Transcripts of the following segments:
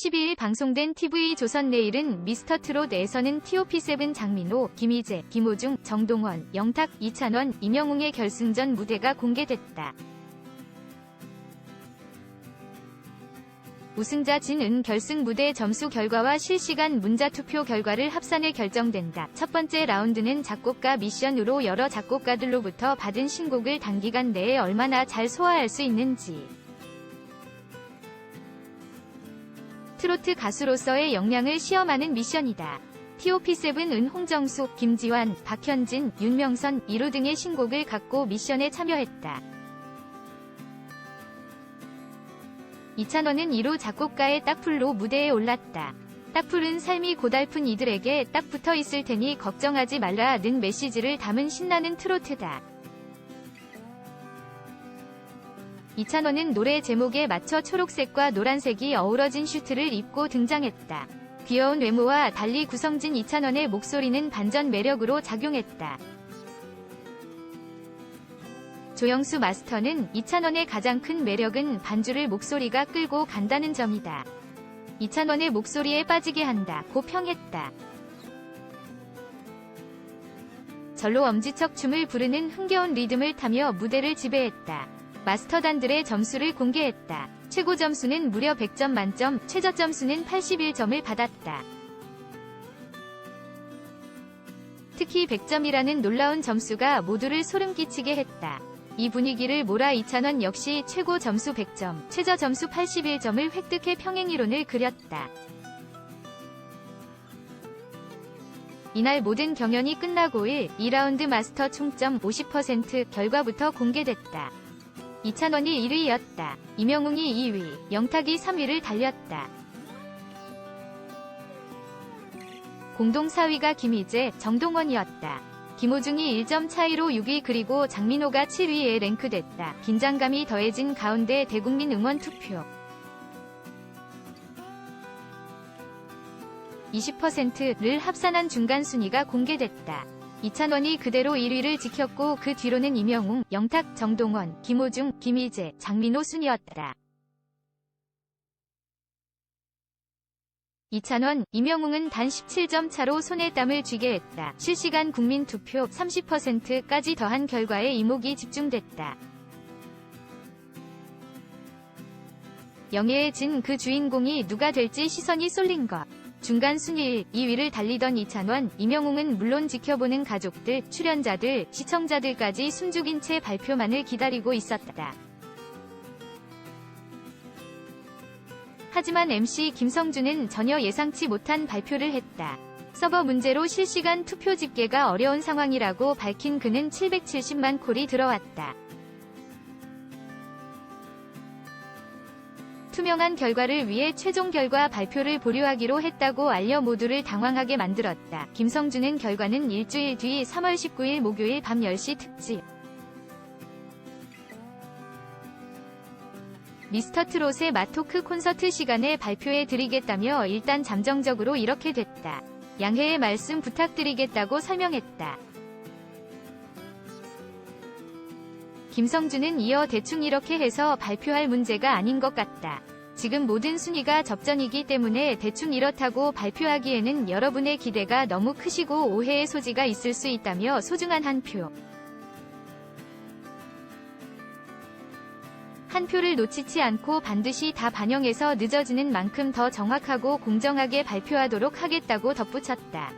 12일 방송된 TV조선내일은 미스터트롯에서는 TOP7 장민호, 김희재, 김호중, 정동원, 영탁, 이찬원, 임영웅의 결승전 무대가 공개됐다. 우승자 진은 결승 무대 점수 결과와 실시간 문자투표 결과를 합산해 결정된다. 첫 번째 라운드는 작곡가 미션으로 여러 작곡가들로부터 받은 신곡을 단기간 내에 얼마나 잘 소화할 수 있는지, 트로트 가수로서의 역량을 시험하는 미션이다. TOP7은 홍정수, 김지환, 박현진, 윤명선, 이루 등의 신곡을 갖고 미션에 참여했다. 이찬원은 이루 작곡가의 딱풀로 무대에 올랐다. 딱풀은 삶이 고달픈 이들에게 딱 붙어 있을 테니 걱정하지 말라는 메시지를 담은 신나는 트로트다. 이찬원은 노래 제목에 맞춰 초록색과 노란색이 어우러진 슈트를 입고 등장했다. 귀여운 외모와 달리 구성진 이찬원의 목소리는 반전 매력으로 작용했다. 조영수 마스터는 이찬원의 가장 큰 매력은 반주를 목소리가 끌고 간다는 점이다. 이찬원의 목소리에 빠지게 한다고 평했다. 절로 엄지척 춤을 부르는 흥겨운 리듬을 타며 무대를 지배했다. 마스터단들의 점수를 공개했다. 최고 점수는 무려 100점 만점, 최저 점수는 81점을 받았다. 특히 100점이라는 놀라운 점수가 모두를 소름 끼치게 했다. 이 분위기를 몰아 이찬원 역시 최고 점수 100점, 최저 점수 81점을 획득해 평행이론을 그렸다. 이날 모든 경연이 끝나고 2라운드 마스터 총점 50% 결과부터 공개됐다. 이찬원이 1위였다. 임영웅이 2위, 영탁이 3위를 달렸다. 공동 4위가 김희재, 정동원이었다. 김호중이 1점 차이로 6위 그리고 장민호가 7위에 랭크됐다. 긴장감이 더해진 가운데 대국민 응원 투표 20%를 합산한 중간 순위가 공개됐다. 이찬원이 그대로 1위를 지켰고 그 뒤로는 임영웅, 영탁, 정동원, 김호중, 김희재, 장민호 순이었다. 이찬원, 임영웅은 단 17점 차로 손에 땀을 쥐게 했다. 실시간 국민 투표 30%까지 더한 결과에 이목이 집중됐다. 영예해진 그 주인공이 누가 될지 시선이 쏠린 것. 중간 순위 2위를 달리던 이찬원, 임영웅은 물론 지켜보는 가족들, 출연자들, 시청자들까지 숨죽인 채 발표만을 기다리고 있었다. 하지만 MC 김성준은 전혀 예상치 못한 발표를 했다. 서버 문제로 실시간 투표 집계가 어려운 상황이라고 밝힌 그는 770만 콜이 들어왔다. 투명한 결과를 위해 최종 결과 발표를 보류하기로 했다고 알려 모두를 당황하게 만들었다. 김성준은 결과는 일주일 뒤 3월 19일 목요일 밤 10시 특집 미스터트롯의 마토크 콘서트 시간에 발표해드리겠다며 일단 잠정적으로 이렇게 됐다. 양해의 말씀 부탁드리겠다고 설명했다. 김성준은 이어 대충 이렇게 해서 발표할 문제가 아닌 것 같다. 지금 모든 순위가 접전이기 때문에 대충 이렇다고 발표하기에는 여러분의 기대가 너무 크시고 오해의 소지가 있을 수 있다며 소중한 한 표를 놓치지 않고 반드시 다 반영해서 늦어지는 만큼 더 정확하고 공정하게 발표하도록 하겠다고 덧붙였다.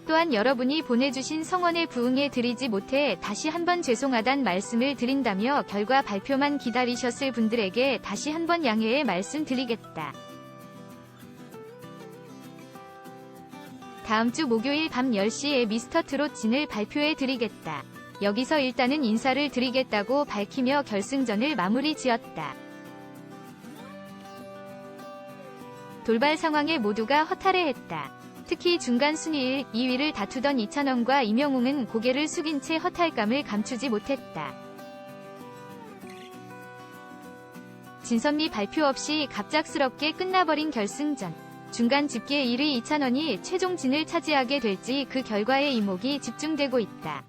또한 여러분이 보내주신 성원에 부응해 드리지 못해 다시 한번 죄송하단 말씀을 드린다며 결과 발표만 기다리셨을 분들에게 다시 한번 양해의 말씀 드리겠다. 다음 주 목요일 밤 10시에 미스터트롯 진을 발표해 드리겠다. 여기서 일단은 인사를 드리겠다고 밝히며 결승전을 마무리 지었다. 돌발 상황에 모두가 허탈해했다. 특히 중간 순위 2위를 다투던 이찬원과 임영웅은 고개를 숙인 채 허탈감을 감추지 못했다. 진선미 발표 없이 갑작스럽게 끝나버린 결승전. 중간 집계 1위 이찬원이 최종 진을 차지하게 될지 그 결과에 이목이 집중되고 있다.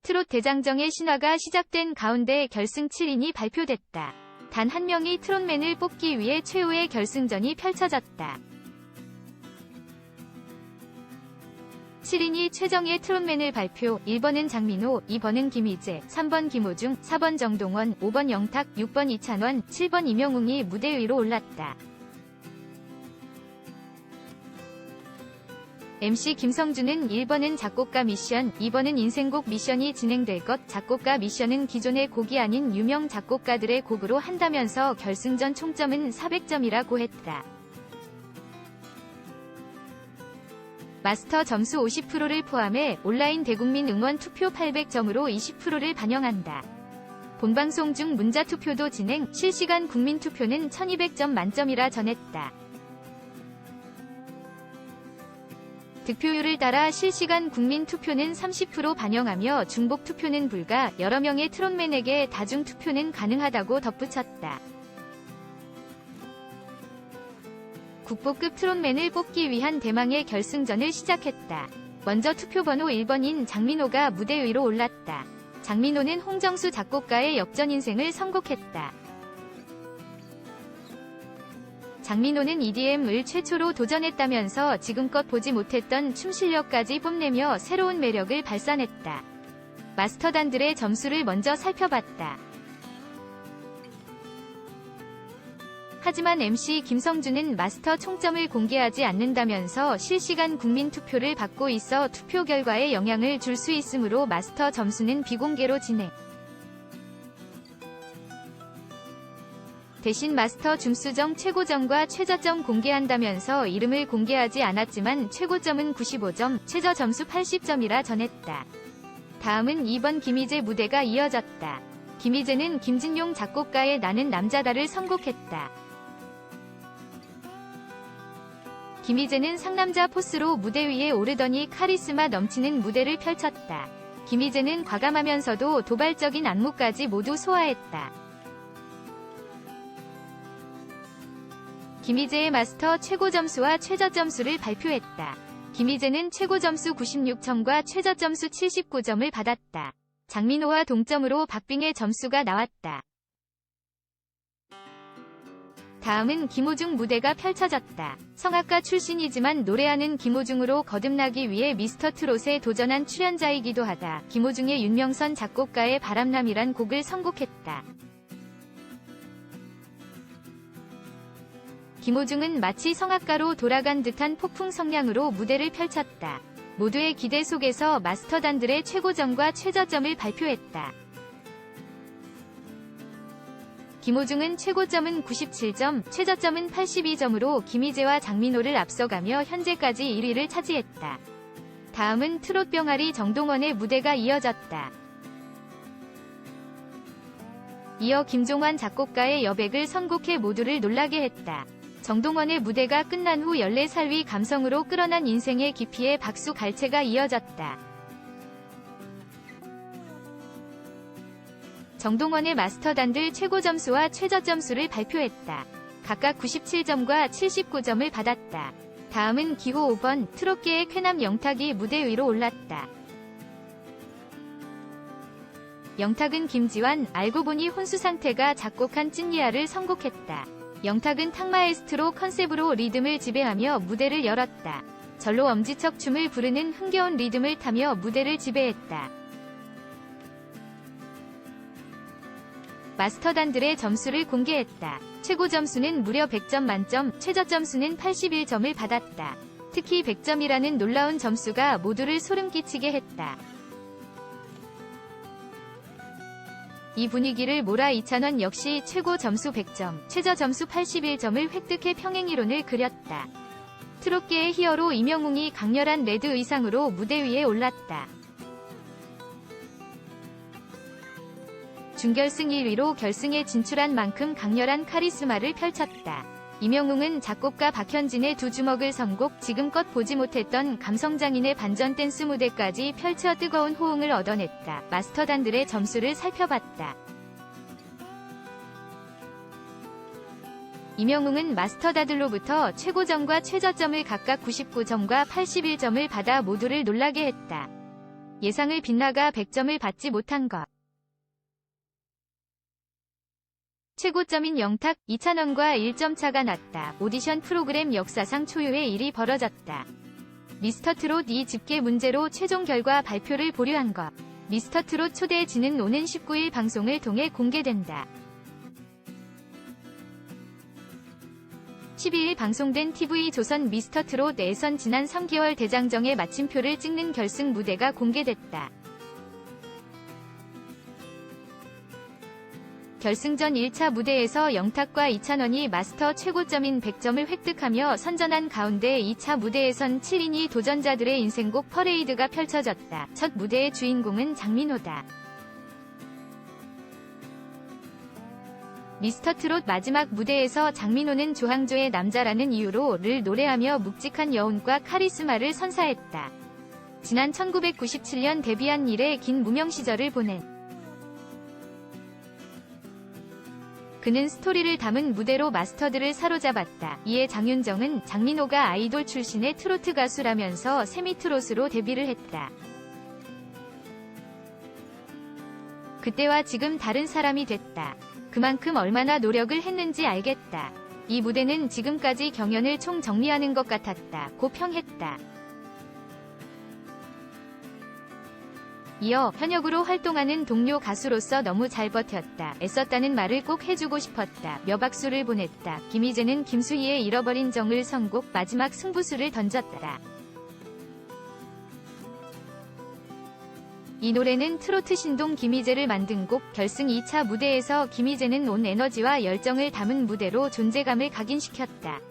트로트 트롯 대장정의 신화가 시작된 가운데 결승 7인이 발표됐다. 단 한 명이 트롯맨을 뽑기 위해 최후의 결승전이 펼쳐졌다. 7인이 최정예 트롯맨을 발표. 1번은 장민호, 2번은 김희재, 3번 김호중, 4번 정동원, 5번 영탁, 6번 이찬원, 7번 임영웅이 무대 위로 올랐다. MC 김성준은 1번은 작곡가 미션, 2번은 인생곡 미션이 진행될 것, 작곡가 미션은 기존의 곡이 아닌 유명 작곡가들의 곡으로 한다면서 결승전 총점은 400점이라고 했다. 마스터 점수 50%를 포함해 온라인 대국민 응원 투표 800점으로 20%를 반영한다. 본방송 중 문자투표도 진행, 실시간 국민투표는 1200점 만점이라 전했다. 득표율을 따라 실시간 국민투표는 30% 반영하며 중복투표는 불가, 여러 명의 트롯맨에게 다중투표는 가능하다고 덧붙였다. 국보급 트롯맨을 뽑기 위한 대망의 결승전을 시작했다. 먼저 투표번호 1번인 장민호가 무대 위로 올랐다. 장민호는 홍정수 작곡가의 역전 인생을 선곡했다. 장민호는 EDM을 최초로 도전했다면서 지금껏 보지 못했던 춤 실력까지 뽐내며 새로운 매력을 발산했다. 마스터단들의 점수를 먼저 살펴봤다. 하지만 MC 김성준은 마스터 총점을 공개하지 않는다면서 실시간 국민투표를 받고 있어 투표 결과에 영향을 줄 수 있으므로 마스터 점수는 비공개로 진행. 대신 마스터 줌수정 최고점과 최저점 공개한다면서 이름을 공개하지 않았지만 최고점은 95점, 최저 점수 80점이라 전했다. 다음은 2번 김희재 무대가 이어졌다. 김희재는 김진용 작곡가의 나는 남자다를 선곡했다. 김희재는 상남자 포스로 무대 위에 오르더니 카리스마 넘치는 무대를 펼쳤다. 김희재는 과감하면서도 도발적인 안무까지 모두 소화했다. 김희재의 마스터 최고점수와 최저점수를 발표했다. 김희재는 최고점수 96점과 최저점수 79점을 받았다. 장민호와 동점으로 박빙의 점수가 나왔다. 다음은 김호중 무대가 펼쳐졌다. 성악가 출신이지만 노래하는 김호중으로 거듭나기 위해 미스터트롯에 도전한 출연자이기도 하다. 김호중의 윤명선 작곡가의 바람남이란 곡을 선곡했다. 김호중은 마치 성악가로 돌아간 듯한 폭풍 성량으로 무대를 펼쳤다. 모두의 기대 속에서 마스터단들의 최고점과 최저점을 발표했다. 김호중은 최고점은 97점, 최저점은 82점으로 김희재와 장민호를 앞서가며 현재까지 1위를 차지했다. 다음은 트롯 병아리 정동원의 무대가 이어졌다. 이어 김종환 작곡가의 여백을 선곡해 모두를 놀라게 했다. 정동원의 무대가 끝난 후 14살 위 감성으로 끌어난 인생의 깊이에 박수 갈채가 이어졌다. 정동원의 마스터단들 최고점수와 최저점수를 발표했다. 각각 97점과 79점을 받았다. 다음은 기호 5번 트롯계의 쾌남 영탁이 무대 위로 올랐다. 영탁은 김지환, 알고 보니 혼수상태가 작곡한 찐리아를 선곡했다. 영탁은 탕마에스트로 컨셉으로 리듬을 지배하며 무대를 열었다. 절로 엄지척 춤을 부르는 흥겨운 리듬을 타며 무대를 지배했다. 마스터단들의 점수를 공개했다. 최고 점수는 무려 100점 만점, 최저 점수는 81점을 받았다. 특히 100점이라는 놀라운 점수가 모두를 소름 끼치게 했다. 이 분위기를 몰아 이찬원 역시 최고 점수 100점, 최저 점수 81점을 획득해 평행이론을 그렸다. 트롯계의 히어로 임영웅이 강렬한 레드 의상으로 무대 위에 올랐다. 준결승 1위로 결승에 진출한 만큼 강렬한 카리스마를 펼쳤다. 임영웅은 작곡가 박현진의 두 주먹을 선곡, 지금껏 보지 못했던 감성장인의 반전 댄스 무대까지 펼쳐 뜨거운 호응을 얻어냈다. 마스터단들의 점수를 살펴봤다. 임영웅은 마스터다들로부터 최고점과 최저점을 각각 99점과 81점을 받아 모두를 놀라게 했다. 예상을 빗나가 100점을 받지 못한 것. 최고점인 영탁, 이찬원과 1점 차가 났다. 오디션 프로그램 역사상 초유의 일이 벌어졌다. 미스터트롯 이 집계 문제로 최종 결과 발표를 보류한 것. 미스터트롯 초대지는 오는 19일 방송을 통해 공개된다. 12일 방송된 TV조선 미스터트롯에선 지난 3개월 대장정의 마침표를 찍는 결승 무대가 공개됐다. 결승전 1차 무대에서 영탁과 이찬원이 마스터 최고점인 100점을 획득하며 선전한 가운데 2차 무대에선 7인이 도전자들의 인생곡 퍼레이드가 펼쳐졌다. 첫 무대의 주인공은 장민호다. 미스터트롯 마지막 무대에서 장민호는 조항조의 남자라는 이유로"를 노래하며 묵직한 여운과 카리스마를 선사했다. 지난 1997년 데뷔한 이래 긴 무명 시절을 보낸 그는 스토리를 담은 무대로 마스터들을 사로잡았다. 이에 장윤정은 장민호가 아이돌 출신의 트로트 가수라면서 세미트롯으로 데뷔를 했다. 그때와 지금 다른 사람이 됐다. 그만큼 얼마나 노력을 했는지 알겠다. 이 무대는 지금까지 경연을 총 정리하는 것 같았다. 고 평했다. 이어 현역으로 활동하는 동료 가수로서 너무 잘 버텼다. 애썼다는 말을 꼭 해주고 싶었다. 며 박수를 보냈다. 김희재는 김수희의 잃어버린 정을 선곡 마지막 승부수를 던졌다. 이 노래는 트로트 신동 김희재를 만든 곡. 결승 2차 무대에서 김희재는 온 에너지와 열정을 담은 무대로 존재감을 각인시켰다.